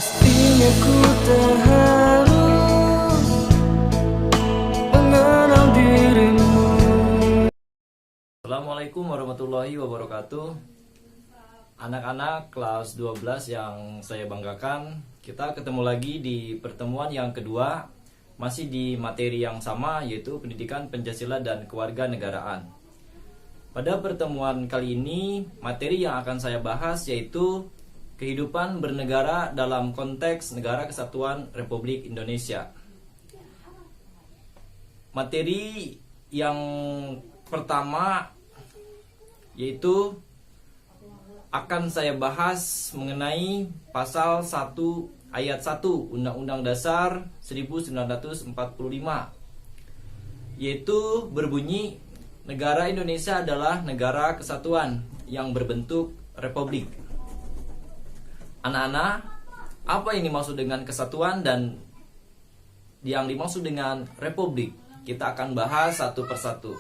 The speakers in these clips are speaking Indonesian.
Mestinya ku tak harus mengenal dirimu. Assalamualaikum warahmatullahi wabarakatuh. Anak-anak kelas 12 yang saya banggakan, kita ketemu lagi di pertemuan yang kedua, masih di materi yang sama, yaitu pendidikan Pancasila dan kewarganegaraan. Pada pertemuan kali ini, materi yang akan saya bahas yaitu kehidupan bernegara dalam konteks Negara Kesatuan Republik Indonesia. Materi yang pertama yaitu akan saya bahas mengenai pasal 1 ayat 1 Undang-Undang Dasar 1945, yaitu berbunyi negara Indonesia adalah negara kesatuan yang berbentuk republik. Anak-anak, apa yang dimaksud dengan kesatuan dan yang dimaksud dengan republik? Kita akan bahas satu persatu.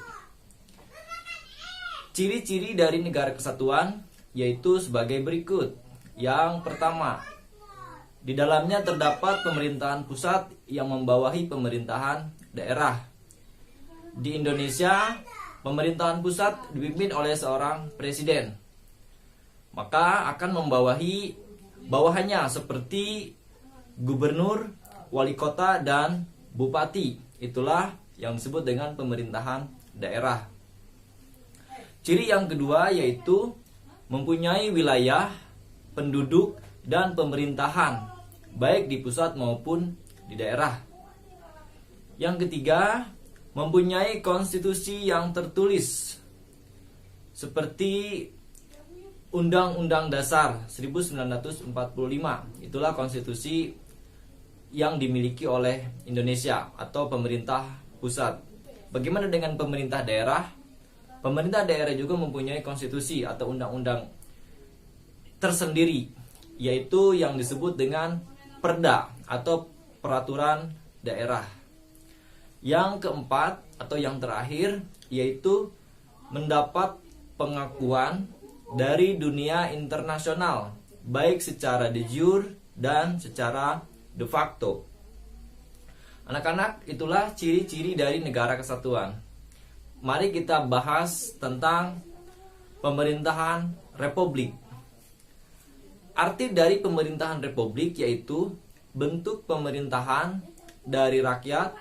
Ciri-ciri dari negara kesatuan yaitu sebagai berikut. Yang pertama, di dalamnya terdapat pemerintahan pusat yang membawahi pemerintahan daerah. Di Indonesia, pemerintahan pusat dipimpin oleh seorang presiden. Maka akan membawahi bawahannya seperti gubernur, wali kota, dan bupati. Itulah yang disebut dengan pemerintahan daerah. Ciri yang kedua yaitu mempunyai wilayah, penduduk, dan pemerintahan, baik di pusat maupun di daerah. Yang ketiga, mempunyai konstitusi yang tertulis, seperti Undang-Undang Dasar 1945. Itulah konstitusi yang dimiliki oleh Indonesia atau pemerintah pusat. Bagaimana dengan pemerintah daerah? Pemerintah daerah juga mempunyai konstitusi atau undang-undang tersendiri, yaitu yang disebut dengan Perda atau peraturan daerah. Yang keempat atau yang terakhir yaitu mendapat pengakuan dari dunia internasional, baik secara de jure dan secara de facto. Anak-anak, itulah ciri-ciri dari negara kesatuan. Mari kita bahas tentang pemerintahan republik. Arti dari pemerintahan republik yaitu bentuk pemerintahan dari rakyat,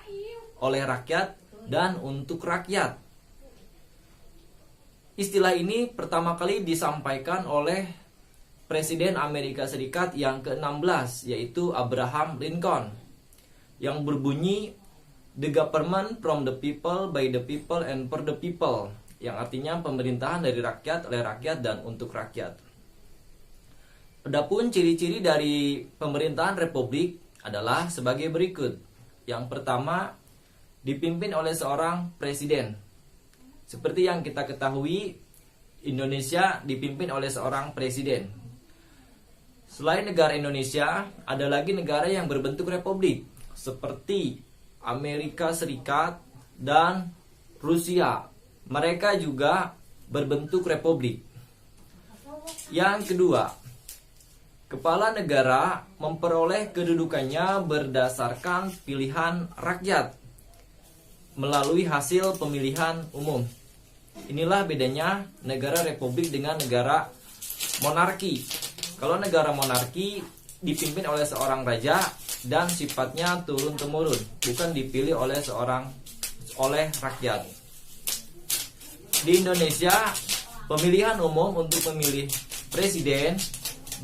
oleh rakyat, dan untuk rakyat. Istilah ini pertama kali disampaikan oleh Presiden Amerika Serikat yang ke-16, yaitu Abraham Lincoln, yang berbunyi "The government from the people, by the people, and for the people", yang artinya pemerintahan dari rakyat, oleh rakyat, dan untuk rakyat. Adapun ciri-ciri dari pemerintahan republik adalah sebagai berikut. Yang pertama, dipimpin oleh seorang presiden. Seperti yang kita ketahui, Indonesia dipimpin oleh seorang presiden. Selain negara Indonesia, ada lagi negara yang berbentuk republik, seperti Amerika Serikat dan Rusia. Mereka juga berbentuk republik. Yang kedua, kepala negara memperoleh kedudukannya berdasarkan pilihan rakyat melalui hasil pemilihan umum. Inilah bedanya negara republik dengan negara monarki. Kalau negara monarki dipimpin oleh seorang raja dan sifatnya turun-temurun, bukan dipilih oleh rakyat. Di Indonesia, pemilihan umum untuk memilih presiden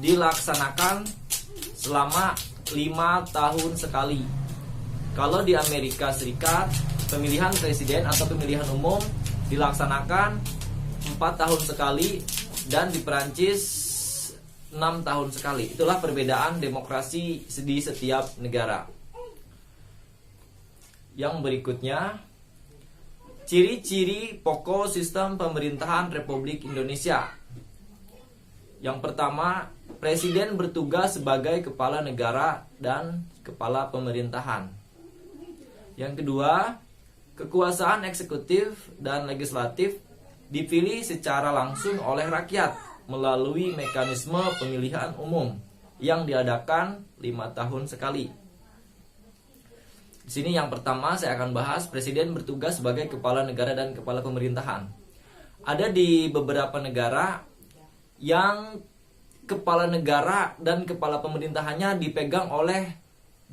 dilaksanakan selama 5 tahun sekali. Kalau di Amerika Serikat, pemilihan presiden atau pemilihan umum dilaksanakan 4 tahun sekali, dan di Perancis 6 tahun sekali. Itulah perbedaan demokrasi di setiap negara. Yang berikutnya, ciri-ciri pokok sistem pemerintahan Republik Indonesia. Yang pertama, presiden bertugas sebagai kepala negara dan kepala pemerintahan. Yang kedua, kekuasaan eksekutif dan legislatif dipilih secara langsung oleh rakyat melalui mekanisme pemilihan umum. yang diadakan 5 tahun sekali. Di sini yang pertama saya akan bahas presiden bertugas sebagai kepala negara dan kepala pemerintahan. Ada di beberapa negara yang kepala negara dan kepala pemerintahannya dipegang oleh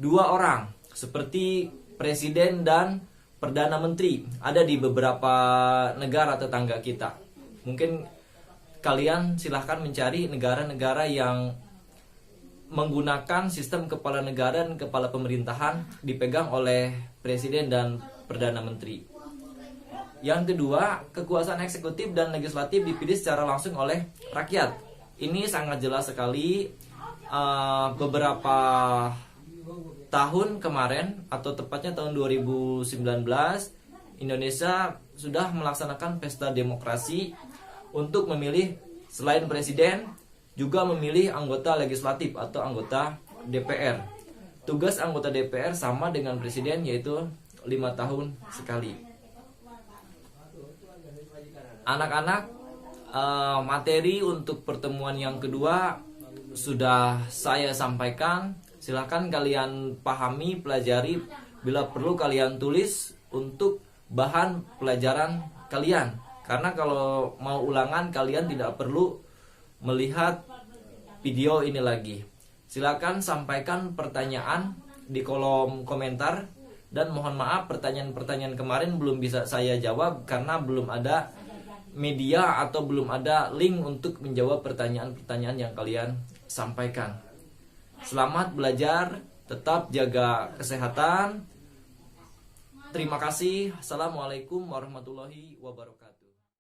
2 orang, seperti presiden dan perdana menteri. Ada di beberapa negara tetangga kita. Mungkin kalian silahkan mencari negara-negara yang menggunakan sistem kepala negara dan kepala pemerintahan dipegang oleh presiden dan perdana menteri. Yang kedua, kekuasaan eksekutif dan legislatif dipilih secara langsung oleh rakyat. Ini sangat jelas sekali. Beberapa tahun kemarin, atau tepatnya tahun 2019, Indonesia sudah melaksanakan pesta demokrasi untuk memilih selain presiden juga memilih anggota legislatif atau anggota DPR. Tugas anggota DPR sama dengan presiden, yaitu 5 tahun sekali. Anak-anak, materi untuk pertemuan yang kedua sudah saya sampaikan. Silahkan kalian pahami, pelajari. Bila perlu kalian tulis untuk bahan pelajaran kalian. Karena kalau mau ulangan kalian tidak perlu melihat video ini lagi. Silakan sampaikan pertanyaan di kolom komentar. Dan mohon maaf, pertanyaan-pertanyaan kemarin belum bisa saya jawab karena belum ada media atau belum ada link untuk menjawab pertanyaan-pertanyaan yang kalian sampaikan. Selamat belajar, tetap jaga kesehatan. Terima kasih. Assalamualaikum warahmatullahi wabarakatuh.